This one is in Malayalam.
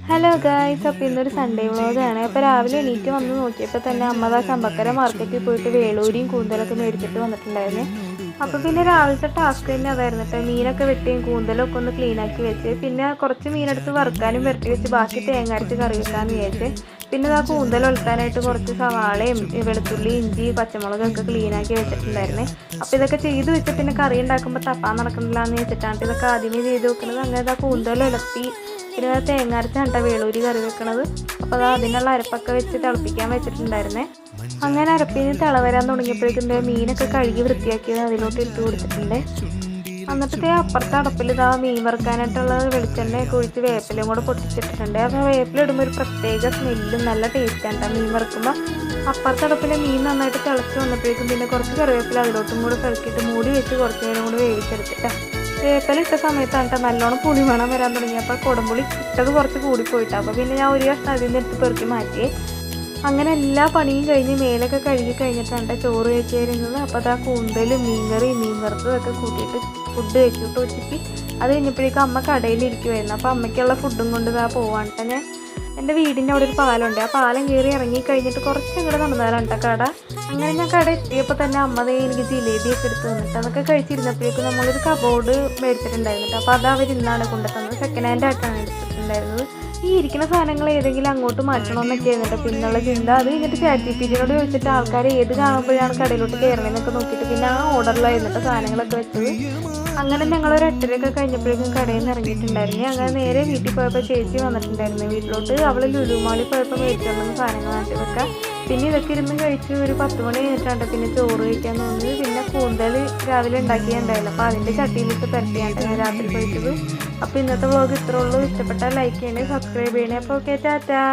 ഹലോ ഗായ്സ്, അപ്പോൾ ഇന്നൊരു സൺഡേ വ്ളോഗാണ്. അപ്പോൾ രാവിലെ എണീറ്റ് വന്ന് നോക്കിയപ്പോൾ തന്നെ അമ്മ ചമ്പക്കര മാർക്കറ്റിൽ പോയിട്ട് വേളൂരിയും കൂന്തലൊക്കെ മേടിച്ചിട്ട് വന്നിട്ടുണ്ടായിരുന്നു. അപ്പോൾ പിന്നെ രാവിലത്തെ ടാസ്ക് തന്നെ അതായിരുന്നു കേട്ടോ. മീനൊക്കെ വെട്ടിയും കൂന്തലൊക്കെ ഒന്ന് ക്ലീനാക്കി വെച്ച് പിന്നെ കുറച്ച് മീനെടുത്ത് വറുക്കാനും വെട്ടി വെച്ച് ബാക്കി തേങ്ങ അരച്ച് കറി വെക്കാമെന്ന് വിചാരിച്ച്. പിന്നെ ആ കൂന്തൽ ഒലത്താനായിട്ട് കുറച്ച് സവാളയും വെളുത്തുള്ളി, ഇഞ്ചി, പച്ചമുളകൊക്കെ ക്ലീനാക്കി വെച്ചിട്ടുണ്ടായിരുന്നേ. അപ്പോൾ ഇതൊക്കെ ചെയ്ത് വെച്ച് പിന്നെ കറി ഉണ്ടാക്കുമ്പോൾ തപ്പാൻ നടക്കണില്ല എന്ന് വെച്ചിട്ടാണ് ഇതൊക്കെ ആദ്യമേ ചെയ്ത് വെക്കുന്നത്. അങ്ങനെ ആ കൂന്തൽ ഉലത്തി പിന്നെ തേങ്ങ അരച്ചാണ് വേളൂരി കറി വെക്കണത്. അപ്പോൾ അതിനുള്ള അരപ്പൊക്കെ വെച്ച് തിളപ്പിക്കാൻ വെച്ചിട്ടുണ്ടായിരുന്നേ. അങ്ങനെ അരപ്പിന് തിള വരാൻ തുടങ്ങിയപ്പോഴേക്കും മീനൊക്കെ കഴുകി വൃത്തിയാക്കിയത് അതിലോട്ട് ഇട്ട് കൊടുത്തിട്ടുണ്ട്. എന്നിട്ട് അപ്പുറത്തെ അടപ്പിൽ മീൻ വറുക്കാനായിട്ടുള്ള വെളിച്ചെണ്ണയൊക്കെ ഒഴിച്ച് വേപ്പിലയും കൂടെ പൊട്ടിച്ചിട്ടിട്ടുണ്ട്. അപ്പോൾ വേപ്പിലിടുമ്പോൾ ഒരു പ്രത്യേക സ്മെല്ലും നല്ല ടേസ്റ്റാണ് മീൻ വറുക്കുമ്പോൾ. അപ്പുറത്തെ അടപ്പിലെ മീൻ നന്നായിട്ട് തിളച്ച് വന്നപ്പോഴേക്കും പിന്നെ കുറച്ച് കറിവേപ്പില അതിലോട്ടും കൂടെ പെറുക്കിയിട്ട് മൂടി വെച്ച് കുറച്ച് നേരം കൂടി വേവിച്ചെടുത്തിട്ടാണ്. വേപ്പില ഇട്ട സമയത്താണ് നല്ലോണം പുളിമണം വരാൻ തുടങ്ങി. അപ്പോൾ കുടംപുളി ഇട്ടത് കുറച്ച് കൂടിപ്പോയിട്ടാണ്. അപ്പോൾ പിന്നെ ഞാൻ ഒരു കഷ്ണം അതിൽ നിന്ന് എടുത്ത് പെറുക്കി മാറ്റി. അങ്ങനെ എല്ലാ പണിയും കഴിഞ്ഞ് മേലൊക്കെ കഴുകി കഴിഞ്ഞിട്ടാണ് ചോറ് കഴിച്ച് തരുന്നത്. അപ്പോൾ ആ കൂന്തലും മീൻകറി മീൻ വറുത്തതൊക്കെ കൂട്ടിയിട്ട് ഫുഡ് കഴിച്ചിട്ട് ഉച്ചയ്ക്ക്. അത് കഴിഞ്ഞപ്പോഴേക്കും അമ്മ കടയിലിരിക്കുമായിരുന്നു. അപ്പോൾ അമ്മയ്ക്കുള്ള ഫുഡും കൊണ്ട് പോവാണ്ട് ഞാൻ എൻ്റെ വീടിൻ്റെ അവിടെ ഒരു പാലമുണ്ട്. ആ പാലം കയറി ഇറങ്ങി കഴിഞ്ഞിട്ട് കുറച്ചും കൂടെ നടന്നാലാണ് കേട്ടോ കട. അങ്ങനെ ഞാൻ കട എത്തിയപ്പോൾ തന്നെ അമ്മ എനിക്ക് ജിലേബിയൊക്കെ എടുത്ത് തന്നിട്ട് അതൊക്കെ കഴിച്ചിരുന്നപ്പോഴേക്കും നമ്മളൊരു കബോർഡ് മേടിച്ചിട്ടുണ്ടായിരുന്നു. അപ്പോൾ അത് അവരിന്നാണ് കൊണ്ടുതന്നത്. സെക്കൻഡ് ഹാൻഡ് ആയിട്ടാണ് എടുത്തിട്ടുണ്ടായിരുന്നത്. ഈ ഇരിക്കുന്ന സാധനങ്ങൾ ഏതെങ്കിലും അങ്ങോട്ട് മാറ്റണമെന്നൊക്കെ ആയിരുന്നിട്ട് പിന്നുള്ള ചിന്ത. അത് കഴിഞ്ഞിട്ട് ChatGPT-നോട് ചോദിച്ചിട്ട് ആൾക്കാർ ഏത് കാണുമ്പോഴാണ് കടയിലോട്ട് കയറണമെന്നൊക്കെ നോക്കിയിട്ട് പിന്നെ ആ ഓർഡറിലായിരുന്നിട്ട് സാധനങ്ങളൊക്കെ വെച്ചത്. അങ്ങനെ ഞങ്ങളൊരു 8:30 കഴിഞ്ഞപ്പോഴേക്കും കടയിൽ നിന്ന് ഇറങ്ങിയിട്ടുണ്ടായിരുന്നു. അങ്ങനെ നേരെ വീട്ടിൽ പോയപ്പോൾ ചേച്ചി വന്നിട്ടുണ്ടായിരുന്നു വീട്ടിലോട്ട്. അവൾ ലുലു മാളിൽ പോയപ്പോൾ മേടിച്ചുകൊണ്ടുവന്ന സാധനങ്ങളായിട്ട് വെക്കാം. പിന്നെ ഇതൊക്കെ ഇരുന്ന് കഴിച്ച് ഒരു 10 മണി കഴിഞ്ഞിട്ടാണ് പിന്നെ ചോറ് കഴിക്കാൻ തോന്നുന്നത്. പിന്നെ കൂന്തൽ രാവിലെ ഉണ്ടാക്കിയിട്ടുണ്ടായിരുന്നു. അപ്പോൾ അതിൻ്റെ ചട്ടിയിലിട്ട് പരത്തിയാണ് ഞാൻ രാത്രി കഴിച്ചത്. അപ്പോൾ ഇന്നത്തെ വ്ളോഗ് ഇത്രേ ഉള്ളൂ. ഇഷ്ടപ്പെട്ടാൽ ലൈക്ക് ചെയ്യണേ, സബ്സ്ക്രൈബ് ചെയ്യണേ. അപ്പോൾ ഓക്കെ, ടാറ്റാ.